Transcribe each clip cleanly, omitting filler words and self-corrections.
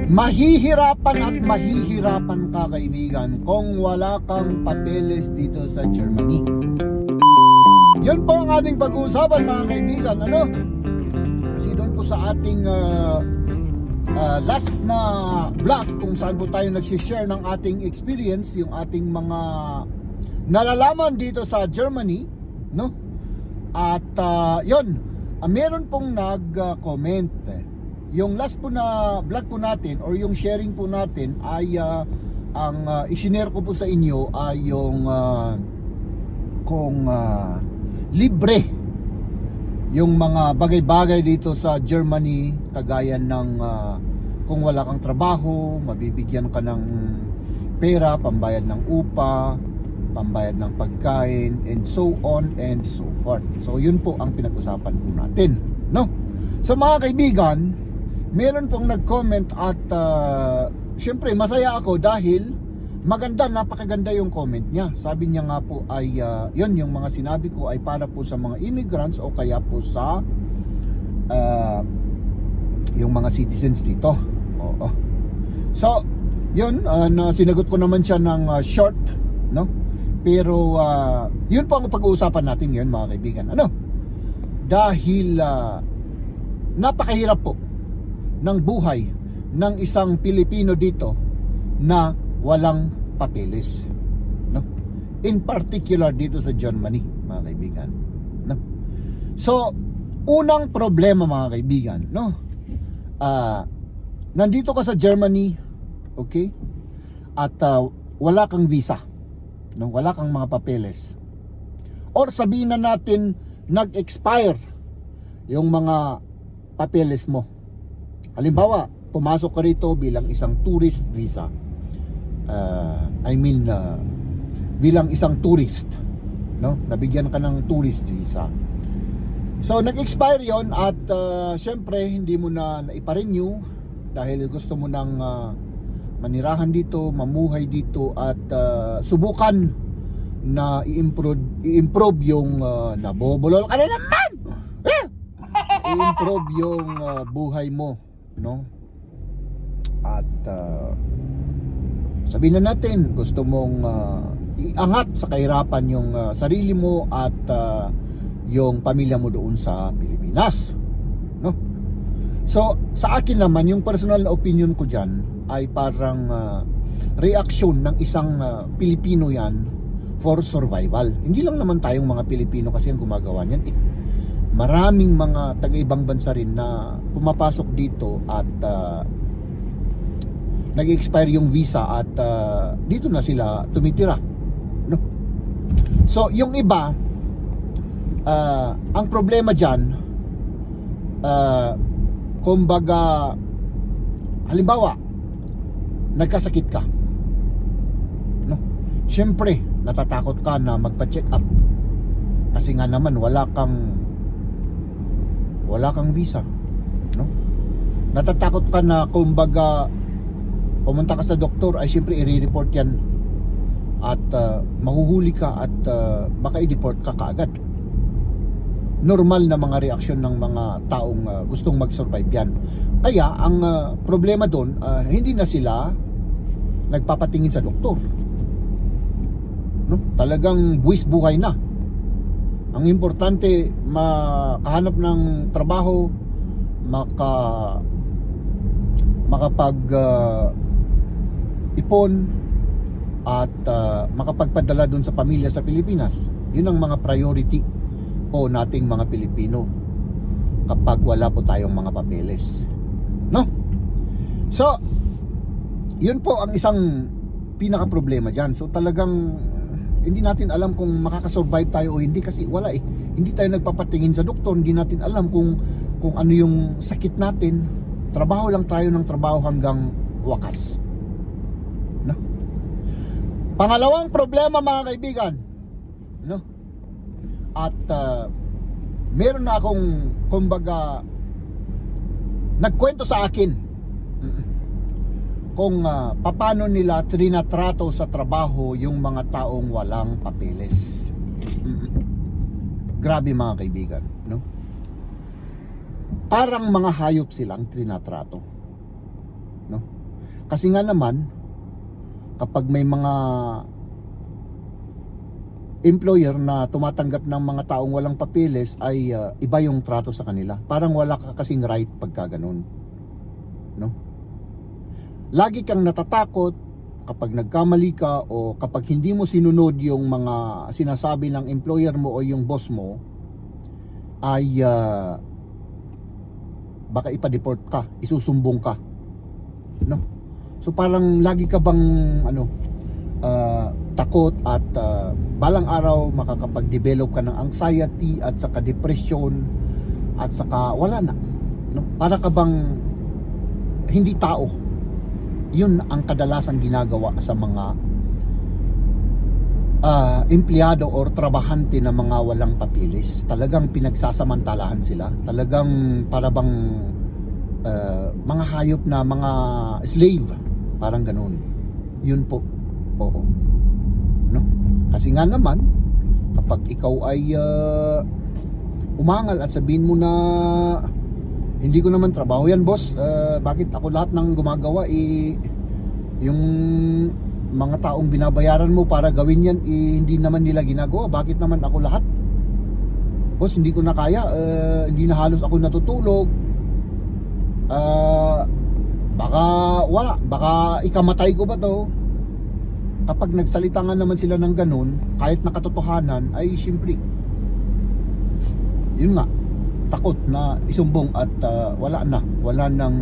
Mahihirapan at mahihirapan ka, kaibigan, kung wala kang papeles dito sa Germany. Yun po ang ating pag-uusapan, mga kaibigan. Kasi doon po sa ating last na vlog, kung saan po tayo nagsishare ng ating experience, yung ating mga nalalaman dito sa Germany, no? At meron pong nag-comment. Yung last po na vlog po natin or yung sharing po natin ay ang isinare ko po sa inyo ay yung kung libre yung mga bagay-bagay dito sa Germany, kagaya ng kung wala kang trabaho, mabibigyan ka ng pera, pambayad ng upa, pambayad ng pagkain, and so on and so forth. So yun po ang pinag-usapan po natin, no? So mga kaibigan, meron pong nag-comment at syempre masaya ako dahil maganda, napakaganda yung comment niya. Sabi niya nga po ay yun, yung mga sinabi ko ay para po sa mga immigrants o kaya po sa yung mga citizens dito. Oo. So yun, sinagot ko naman siya ng short, no? Pero yun po ang pag-uusapan natin ngayon, mga kaibigan. Dahil napakahirap po ng buhay ng isang Pilipino dito na walang papeles, no? In particular dito sa Germany, mga kaibigan, no? So unang problema, mga kaibigan, no? Nandito ka sa Germany, okay? At wala kang visa, no? Wala kang mga papeles, or sabihin na natin nag-expire yung mga papeles mo. Halimbawa, pumasok ka rito bilang isang tourist visa. Bilang isang tourist, no? Nabigyan ka ng tourist visa. So nag-expire 'yon at syempre hindi mo na naipa-renew dahil gusto mo nang manirahan dito, mamuhay dito at subukan na i-improve yung nabobulol ka na naman. I-improve yung buhay mo, no? At sabihin na natin, gusto mong iangat sa kahirapan yung sarili mo at yung pamilya mo doon sa Pilipinas, no? So sa akin naman, yung personal na opinion ko dyan ay parang reaksyon ng isang Pilipino yan for survival. Hindi lang naman tayong mga Pilipino kasi ang gumagawa niyan. Maraming mga taga-ibang bansa rin na pumapasok dito at nag-expire yung visa at dito na sila tumitira, no? So yung iba, ang problema dyan, kumbaga, halimbawa nagkasakit ka, no? Syempre natatakot ka na magpa-check up kasi nga naman wala kang visa, no? Natatakot ka na kumbaga pumunta ka sa doktor ay siyempre i-report yan at mahuhuli ka at baka i-deport ka kaagad. Normal na mga reaksyon ng mga taong gustong mag-survive yan. Kaya ang problema doon, hindi na sila nagpapatingin sa doktor, no? Talagang buwis buhay na. Ang importante, makahanap ng trabaho, makapag ipon at makapagpadala doon sa pamilya sa Pilipinas. Yun ang mga priority po nating mga Pilipino kapag wala po tayong mga papeles, no? So yun po ang isang pinaka problema dyan. So talagang hindi natin alam kung makakasurvive tayo o hindi kasi wala eh. Hindi tayo nagpapatingin sa doktor, hindi natin alam kung ano yung sakit natin. Trabaho lang tayo ng trabaho hanggang wakas, no? Pangalawang problema, mga kaibigan, no? At meron na akong kumbaga nagkwento sa akin kung paano nila trinatrato sa trabaho yung mga taong walang papeles. Grabe, mga kaibigan, no? Parang mga hayop silang trinatrato, no? Kasi nga naman, kapag may mga employer na tumatanggap ng mga taong walang papeles ay iba yung trato sa kanila. Parang wala ka kasing right pagka ganun, no? Lagi kang natatakot kapag nagkamali ka o kapag hindi mo sinunod yung mga sinasabi ng employer mo o yung boss mo, ay baka ipa-deport ka, isusumbong ka, no? So parang lagi ka bang takot at balang araw makakapag-develop ka ng anxiety at saka depression at saka wala na, no? Para ka bang hindi tao. Yun ang kadalasang ginagawa sa mga empleyado or trabahante na mga walang papeles. Talagang pinagsasamantalahan sila. Talagang para bang mga hayop na mga slave, parang ganun. Yun po. Oo. No? Kasi nga naman, kapag ikaw ay umangal at sabihin mo na hindi ko naman trabaho yan, boss, bakit ako lahat ng gumagawa, yung mga taong binabayaran mo para gawin yan, hindi naman nila ginagawa, bakit naman ako lahat? Boss, hindi ko na kaya, hindi na halos ako natutulog, baka wala, baka ikamatay ko ba to? Kapag nagsalita nga naman sila ng ganun, kahit na katotohanan, ay siyempre, yun nga, takot na isumbong at wala nang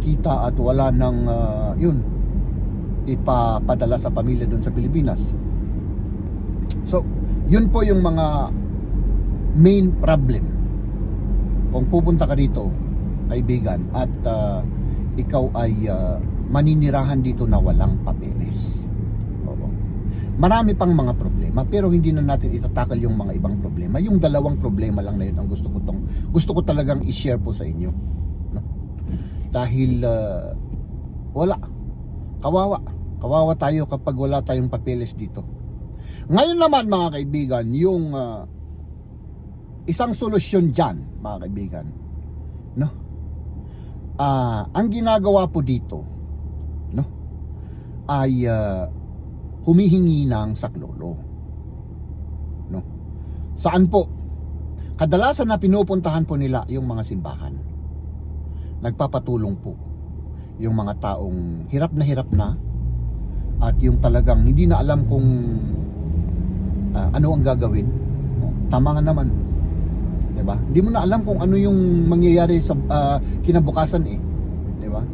kita at wala nang yun, ipapadala sa pamilya doon sa Pilipinas. So, yun po yung mga main problem. Kung pupunta ka dito, kaibigan, at ikaw ay maninirahan dito na walang papeles. Marami pang mga problema, pero hindi na natin itatakal yung mga ibang problema. Yung dalawang problema lang na yun ang gusto ko talagang i-share po sa inyo, no? Dahil wala, kawawa tayo kapag wala tayong papeles dito. Ngayon naman mga kaibigan, yung isang solusyon dyan mga kaibigan, no? Ang ginagawa po dito, no, ay humihingi ng saklolo, no? Saan po? Kadalasan na pinupuntahan po nila yung mga simbahan. Nagpapatulong po yung mga taong hirap na at yung talagang hindi na alam kung ano ang gagawin. Tama nga naman, diba? Hindi mo na alam kung ano yung mangyayari sa kinabukasan, diba?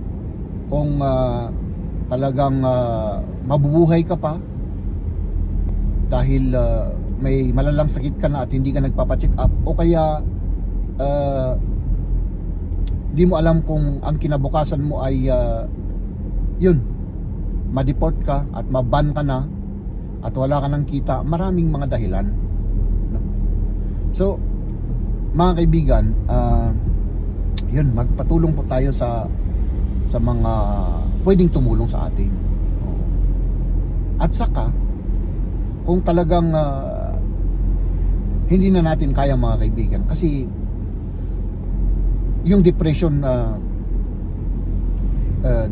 Kung talagang mabubuhay ka pa dahil may malalang sakit ka na at hindi ka nagpapacheck up, o kaya hindi mo alam kung ang kinabukasan mo ay yun, ma-deport ka at ma-ban ka na at wala ka nang kita. Maraming mga dahilan, no? So mga kaibigan, yun, magpatulong po tayo sa mga pwedeng tumulong sa atin. At saka, kung talagang hindi na natin kaya mga kaibigan, kasi yung depression,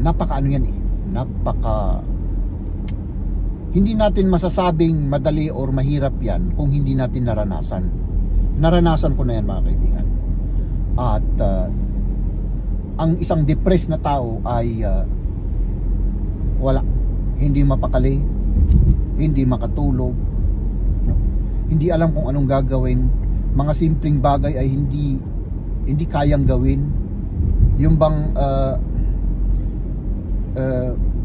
napaka ano yan, hindi natin masasabing madali or mahirap yan kung hindi natin naranasan ko na yan mga kaibigan. At ang isang depressed na tao ay wala, hindi mapakali, hindi makatulog, no? Hindi alam kung anong gagawin. Mga simpleng bagay ay hindi kayang gawin. Yung bang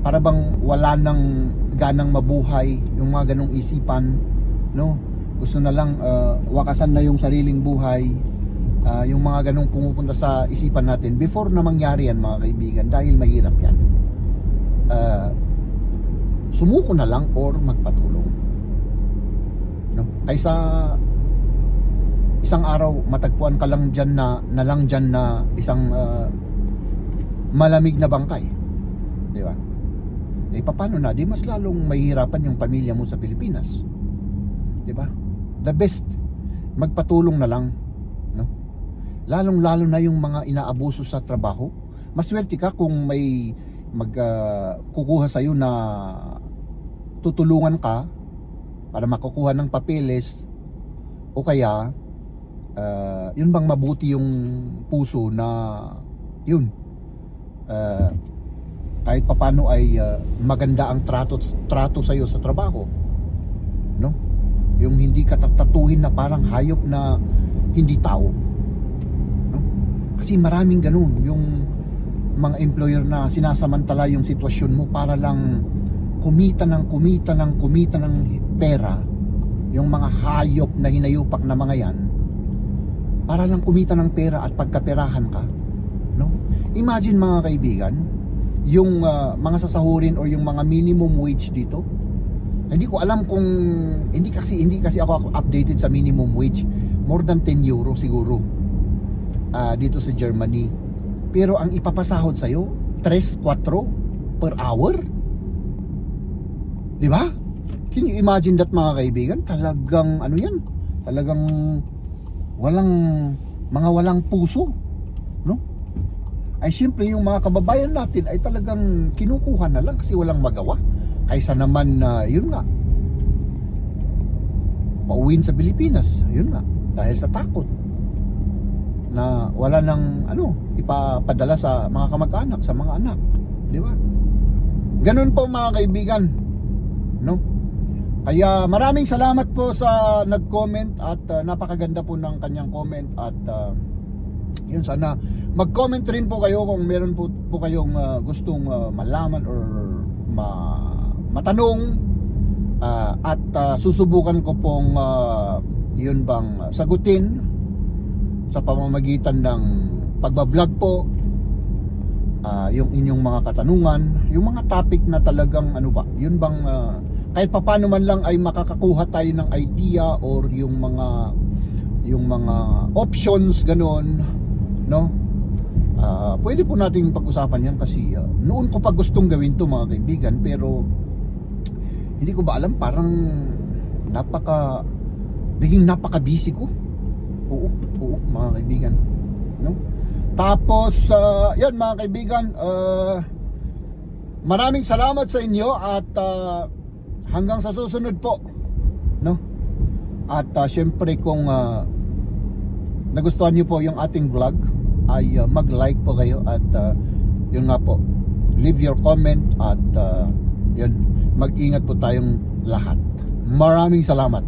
para bang wala nang ganang mabuhay, yung mga ganong isipan, no? Gusto na lang wakasan na yung sariling buhay. Yung mga ganong pumupunta sa isipan natin before na mangyari yan mga kaibigan, dahil mahirap yan. Sumuko na lang or magpatulong, no? Kaysa isang araw matagpuan ka lang dyan na isang malamig na bangkay, di ba? Paano na? Di mas lalong mahihirapan yung pamilya mo sa Pilipinas, di ba? The best, magpatulong na lang, no? Lalong-lalo na yung mga inaabuso sa trabaho. Maswerte ka kung may kukuha sa iyo na tutulungan ka para makukuha ng papeles, o kaya yun bang mabuti yung puso na yun, kahit papano ay maganda ang trato sa iyo sa trabaho, no? Yung hindi ka tatuhin na parang hayop na hindi tao, no? Kasi maraming ganun, yung mga employer na sinasamantala yung sitwasyon mo para lang kumita ng pera. Yung mga hayop na hinayupak na mga yan, para lang kumita ng pera at pagkaperahan ka, no? Imagine mga kaibigan, yung mga sasahurin o yung mga minimum wage dito. Hindi ko alam kung hindi kasi ako updated sa minimum wage. More than 10 euro siguro dito sa Germany. Pero ang ipapasahod sa iyo 3-4 per hour. 'Di ba? Can you imagine that mga kaibigan? Talagang ano 'yan? Talagang walang puso, no? Ay siyempre yung mga kababayan natin ay talagang kinukuha na lang kasi walang magawa. Kaysa naman yun nga, pauwiin sa Pilipinas, yun nga, dahil sa takot na wala nang ipapadala sa mga kamag-anak, sa mga anak, di ba? Ganun po mga kaibigan, no? Kaya maraming salamat po sa nag-comment at napakaganda po ng kanyang comment at yun, sana mag-comment rin po kayo kung meron po kayong gustong malaman or matanong at susubukan ko pong yun bang sagutin sa pamamagitan ng pagbablog po, yung inyong mga katanungan, yung mga topic na talagang yun bang kahit papaano man lang ay makakakuha tayo ng idea or yung mga options ganon, no? Pwede po nating pag-usapan yan kasi noon ko pa gustong gawin to mga kaibigan, pero hindi ko ba alam, parang naging napaka-busy ko. Oo mga kaibigan, no? Tapos yan mga kaibigan, maraming salamat sa inyo at hanggang sa susunod po, no? At syempre kung nagustuhan niyo po yung ating vlog ay mag-like po kayo at yun nga po, leave your comment at yun, mag-ingat po tayong lahat. Maraming salamat.